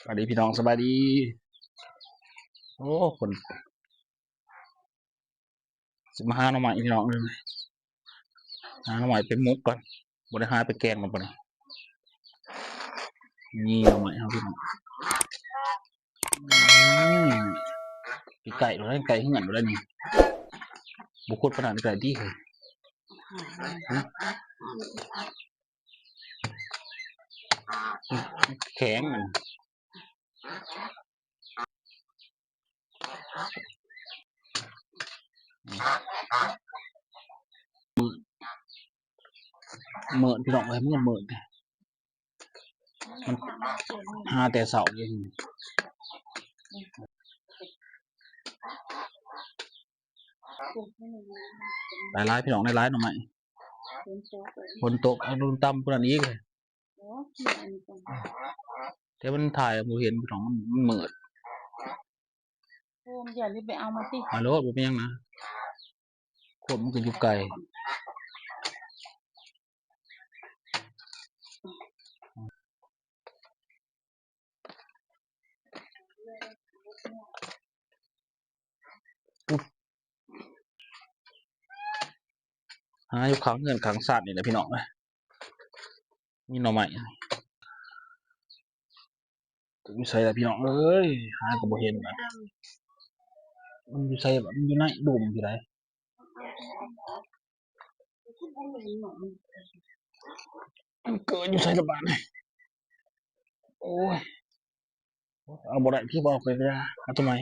สวัสดีพี่น้องสบายดีโอ้คนสิมาหาหน่อไม้พี่น้องเลยหาหน่อไม้ไปมุกก่อนบ่ได้หาไปแกงมันก่อนนี่หน่อไม้ครับพี่น้องปีไก่เราได้ไก่ที่เงินเราได้นี่บุคคลขนาดไก่ที่เคยแข็งมันเหมือนพี่น้องเลยมันเหมือนมันหาแต่เสาเองหลายพี่น้องหลายหน่อไม้ฝนตกเอาลมต่ำขนาดนี้เลยแต่มันถ่ายมูเห็นพี่น้องมันเหมือนอย่ารีบไปเอามาสิฮัลโหลบ่เป็นยังนะขวบมันก็อยู่ไกลหาอยู่ขังเงินขังสัตว์นี่แหละพี่น้องเลยมีหน่อไม้อยู่ใส่ละพี่น้องเอ้ยหาก็บ่เห็นนะมันอยู่ใส่แบบมันอยู่ในดุ่มอยู่ไหนมันเกิดอยู่ใส่ละบาดนี่โอ้ยเอาบ่ได้พี่บอกไปเลยเอาทำไม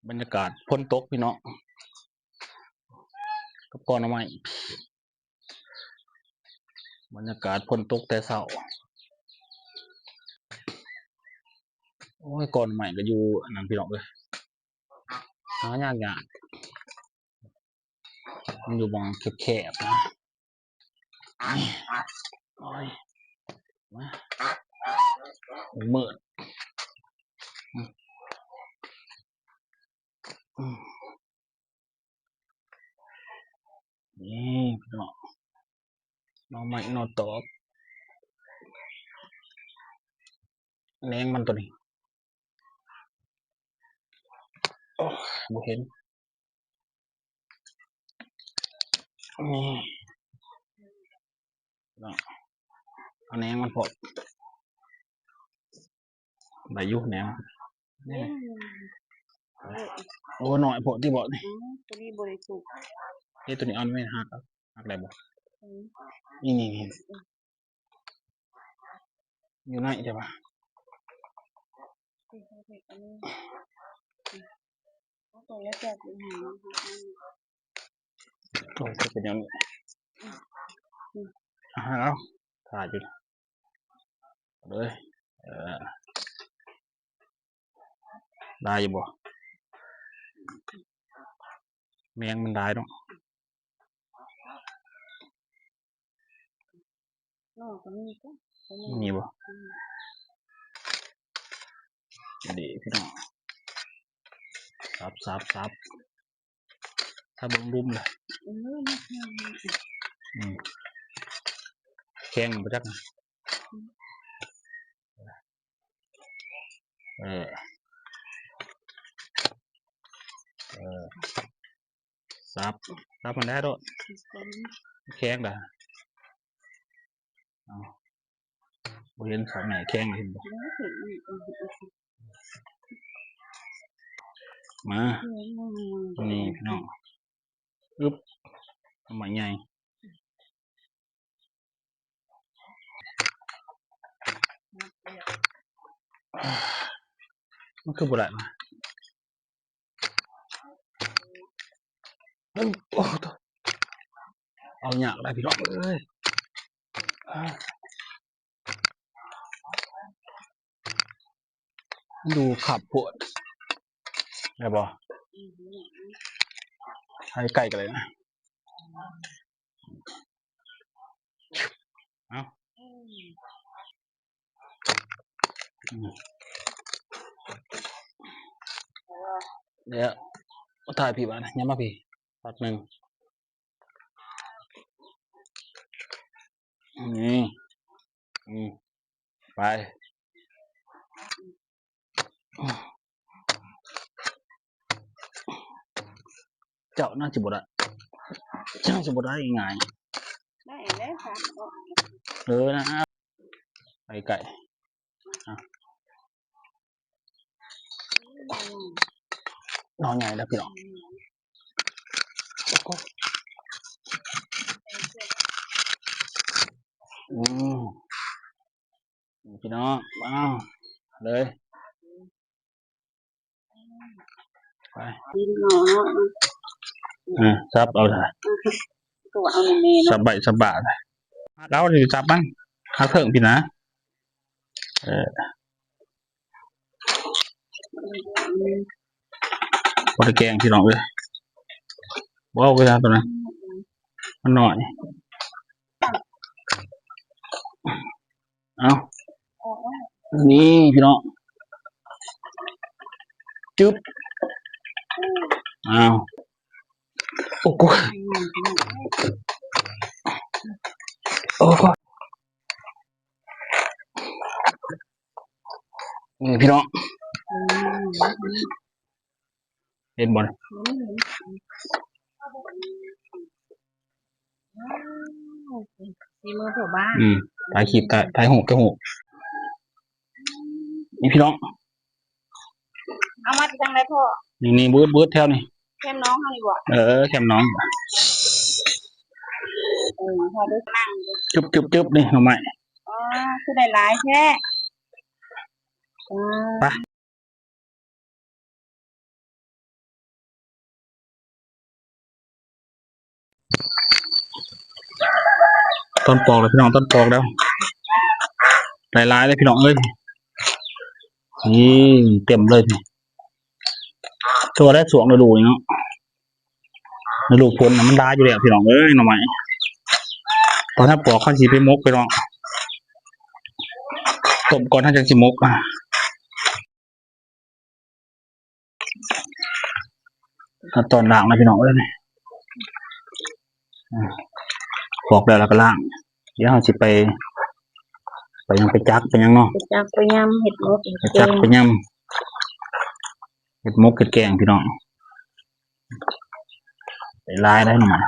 บรรยากาศฝนตกพี่น้องกับก่อนหน่อไม้บรรยากาศฝนตกแต่เช้าโอ้ยก่อนหน่อไม้ก็อยู่อันนั้นพี่น้องเอ้ยหายากมันอยู่บางแคบๆนะโอ้ยมามืดนี่พี่น้องหน่อไม้หน่อตอกแหนงมันตัวนี้โอ้บ่เห็นนี่เนาะเอาแหนงมันพอได้อยู่แหนงนี่โอ้หน่อยพอที่บ่นี่ตัวนี้บริสุทธิ์นี่ตัวนี้เอาไม่หักหักได้บ่นี่อยู่ไหนใช่ปะตัวนี้จะเป็นหางโอ้จะเป็นยังไงแล้วถ่ายอยู่เลยได้อยู่บ่แมงมันได้เนาะมีบ่ดีพี่น้องซับถ้าเบิ่งรุมเลยแข้งบ่จักนะเออซับมันได้ด้วยแข้งด่ะบ่เห็นข้างไหนแข้งเห็นบ่มานี่พี่น้องอึ๊บทำไมใหญ่มันคือบ่ได้มาโอ้เอาหยากได้พี่น้องเอ้ยดูขับปวดได้บ่ให้ไก่กันเลยนะเอาเดี๋ยวถ่ายพี่บ้านย้ำมาพี่ปัดหนึ่งนี่ไป เจ้าน่าจะบ่ได้เจ้าจะบ่ได้ง่าย ได้แล้วค่ะ นะไปไก่นอนใหญ่แล้วพี่น้องพี่น้องว้าวเลยไปซับเอาเถอะ ตัวเอาเมน สับใบสับบาทแล้วจะจับบ้างฮักเถิงพี่นะพอได้แกงพี่น้องเลยว้าวเวลาตัวนั้นมันหน่อยเอานี่พี่น้องจุ๊บเอาโอ้โหโอ้โหนี่พี่น้องเห็นบอล สีมือเถอะบ้าน ถ่ายคลิปถ่ายหูกระหูนี่พี่น้อง เอามาจังไรพ่อ นี่เบิร์ดแถวนี่ เข้มน้องให้ดีกว่า แคมน้อง พอได้นั่ง จุ๊บนี่หน่อไม้ อ๋อคือได้หลายแค่ไป ต้นปอกเลยพี่น้องต้นปอกแล้วหลายๆเลยพี่น้องเอ้ยนี่เต็มเลยพี่ตัวได้สวงฤดูเนาะฤดูฝนมันได้อยู่แล้วพี่น้องเอ้ยหน่อไม้ตอนถ้าปอกข้าวจีไปมกไปน้องต้มก่อนถ้าจะจิมกตอนล่างนะพี่น้องเอ้ยปอกแล้วก็ล่างเดี๋ยวเราจะไปยังไปจักไปยังเนาะ ไปจักไปยำเห็ดมก ไปจักไปยำเห็ดมกเห็ดแกงพี่น้องไปลายได้หน่อไม้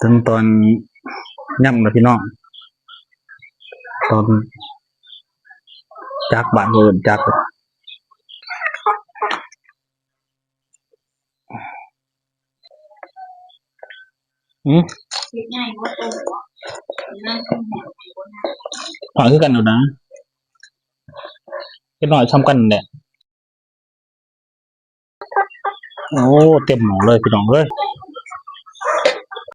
ถึงตอนย่ำนะพี่น้องตอนจักบ้านเงินจักง่ายว่าตัวนั่ง หน่อยคือกันอยู่นะแค่หน่อยซ้ำกันเนี่ยโอ้เต็มหมอเลยพี่น้องเลย